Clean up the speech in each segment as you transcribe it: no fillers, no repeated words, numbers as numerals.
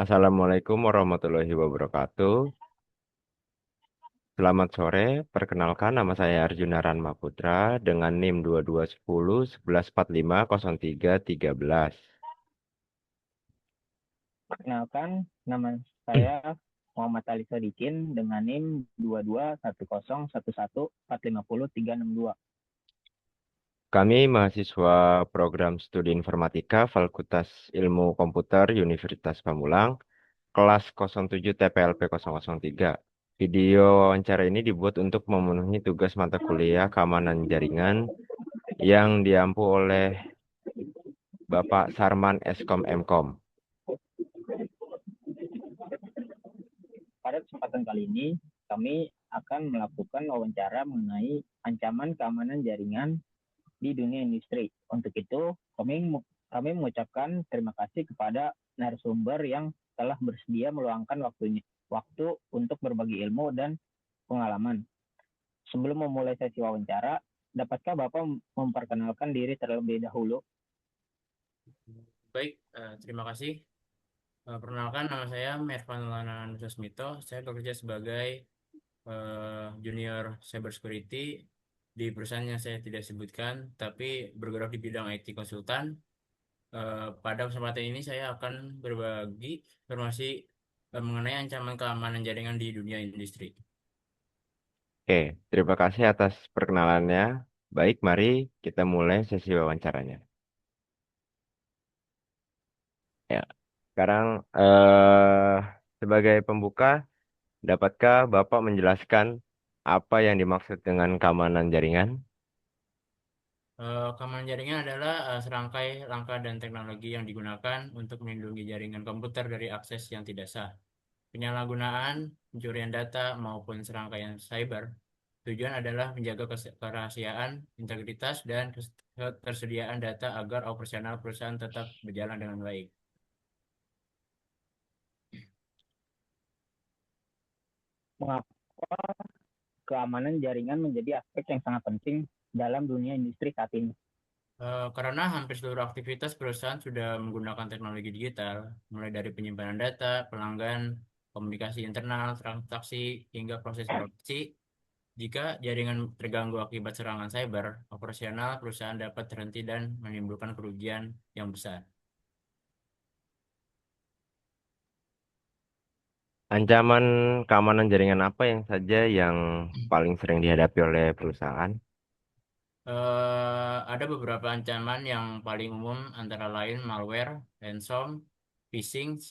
Assalamualaikum warahmatullahi wabarakatuh. Selamat sore, perkenalkan nama saya Arjuna Ranma Putra dengan NIM 2210 1145 0313. Perkenalkan, nama saya Muhammad Ali Sadikin dengan NIM 2210111450 362. Kami mahasiswa program studi informatika Fakultas Ilmu Komputer Universitas Pamulang, kelas 07 TPLP 003. Video wawancara ini dibuat untuk memenuhi tugas mata kuliah keamanan jaringan yang diampu oleh Bapak Sarman Eskom Mkom. Pada kesempatan kali ini, kami akan melakukan wawancara mengenai ancaman keamanan jaringan di dunia industri. Untuk itu, kami mengucapkan terima kasih kepada narasumber yang telah bersedia meluangkan waktu untuk berbagi ilmu dan pengalaman. Sebelum memulai sesi wawancara, dapatkah Bapak memperkenalkan diri terlebih dahulu? Baik, terima kasih. Perkenalkan, nama saya Mervan Lana Nusasmito. Saya bekerja sebagai junior cybersecurity di perusahaan yang saya tidak sebutkan, tapi bergerak di bidang IT konsultan. Pada kesempatan ini saya akan berbagi informasi mengenai ancaman keamanan jaringan di dunia industri. Oke, terima kasih atas perkenalannya. Baik, mari kita mulai sesi wawancaranya. Ya, sekarang sebagai pembuka, dapatkah Bapak menjelaskan apa yang dimaksud dengan keamanan jaringan? Keamanan jaringan adalah serangkai langkah dan teknologi yang digunakan untuk melindungi jaringan komputer dari akses yang tidak sah, penyalahgunaan, pencurian data, maupun serangkaian cyber. Tujuan adalah menjaga kerahasiaan, integritas, dan ketersediaan data agar operasional perusahaan tetap berjalan dengan baik. Mengapa keamanan jaringan menjadi aspek yang sangat penting dalam dunia industri saat ini? Karena hampir seluruh aktivitas perusahaan sudah menggunakan teknologi digital, mulai dari penyimpanan data, pelanggan, komunikasi internal, transaksi, hingga proses produksi. Jika jaringan terganggu akibat serangan cyber, operasional perusahaan dapat terhenti dan menimbulkan kerugian yang besar. Ancaman keamanan jaringan apa yang saja yang paling sering dihadapi oleh perusahaan? Ada beberapa ancaman yang paling umum antara lain malware, ransom, phishing,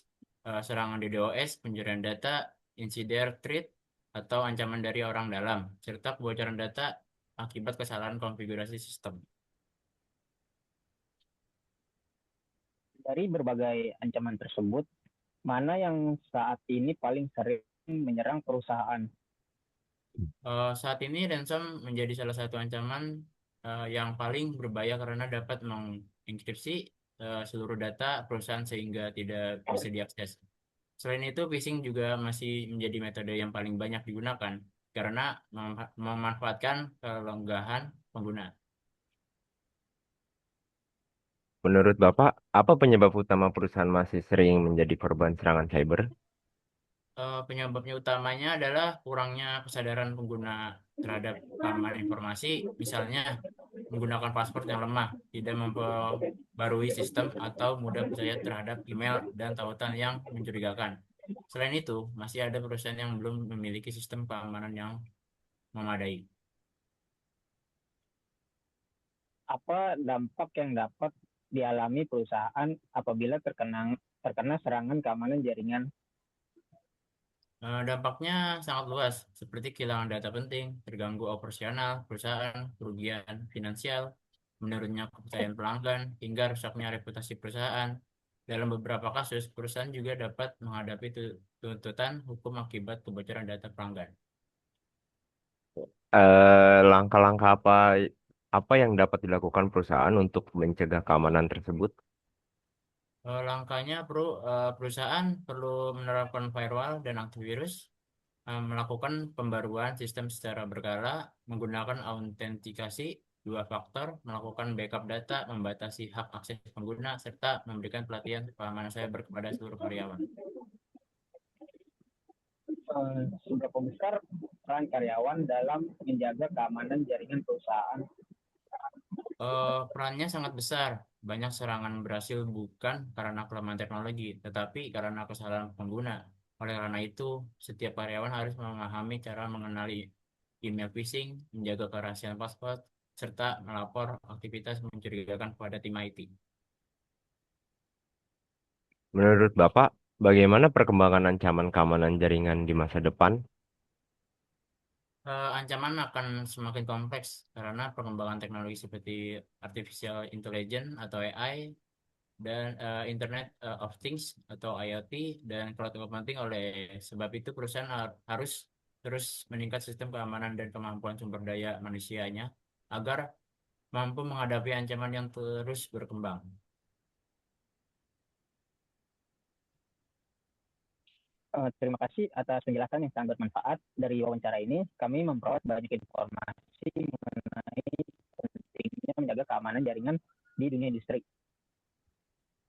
serangan DDoS, pencurian data, insider threat, atau ancaman dari orang dalam, serta kebocoran data akibat kesalahan konfigurasi sistem. Dari berbagai ancaman tersebut, mana yang saat ini paling sering menyerang perusahaan? Saat ini ransom menjadi salah satu ancaman yang paling berbahaya karena dapat mengenkripsi seluruh data perusahaan sehingga tidak bisa diakses. Selain itu, phishing juga masih menjadi metode yang paling banyak digunakan karena memanfaatkan kelonggahan pengguna. Menurut Bapak, apa penyebab utama perusahaan masih sering menjadi korban serangan cyber? Penyebabnya utamanya adalah kurangnya kesadaran pengguna terhadap keamanan informasi, misalnya menggunakan password yang lemah, tidak memperbarui sistem, atau mudah percaya terhadap email dan tautan yang mencurigakan. Selain itu, masih ada perusahaan yang belum memiliki sistem keamanan yang memadai. Apa dampak yang dapat dialami perusahaan apabila terkena serangan keamanan jaringan? Dampaknya sangat luas, seperti kehilangan data penting, terganggu operasional perusahaan, kerugian finansial, menurunnya kepercayaan pelanggan, hingga rusaknya reputasi perusahaan. Dalam beberapa kasus, perusahaan juga dapat menghadapi tuntutan hukum akibat kebocoran data pelanggan. Langkah-langkah apa yang dapat dilakukan perusahaan untuk mencegah keamanan tersebut? Langkahnya perusahaan perlu menerapkan firewall dan antivirus, melakukan pembaruan sistem secara berkala, menggunakan autentikasi dua faktor, melakukan backup data, membatasi hak akses pengguna, serta memberikan pelatihan keamanan cyber kepada seluruh karyawan. Seberapa besar peran karyawan dalam menjaga keamanan jaringan perusahaan? Perannya sangat besar. Banyak serangan berhasil bukan karena kelemahan teknologi, tetapi karena kesalahan pengguna. Oleh karena itu, setiap karyawan harus memahami cara mengenali email phishing, menjaga kerahasiaan password, serta melapor aktivitas mencurigakan kepada tim IT. Menurut Bapak, bagaimana perkembangan ancaman keamanan jaringan di masa depan? Ancaman akan semakin kompleks karena perkembangan teknologi seperti artificial intelligence atau AI dan Internet of Things atau IoT dan cloud computing. Oleh sebab itu perusahaan harus terus meningkat sistem keamanan dan kemampuan sumber daya manusianya agar mampu menghadapi ancaman yang terus berkembang. Terima kasih atas penjelasan yang sangat bermanfaat. Dari wawancara ini, kami memperoleh banyak informasi mengenai pentingnya menjaga keamanan jaringan di dunia industri.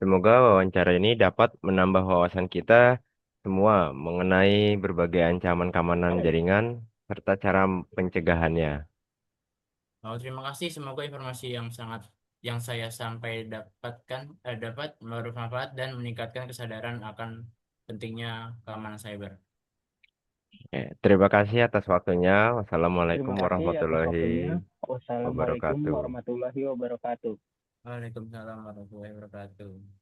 Semoga wawancara ini dapat menambah wawasan kita semua mengenai berbagai ancaman keamanan jaringan serta cara pencegahannya. Terima kasih. Semoga informasi yang saya sampai dapat bermanfaat dan meningkatkan kesadaran akan pentingnya keamanan cyber. Terima kasih atas waktunya. Wassalamualaikum Terima kasih atas warahmatullahi waktunya. Wassalamualaikum wabarakatuh. warahmatullahi wabarakatuh. Waalaikumsalam warahmatullahi wabarakatuh.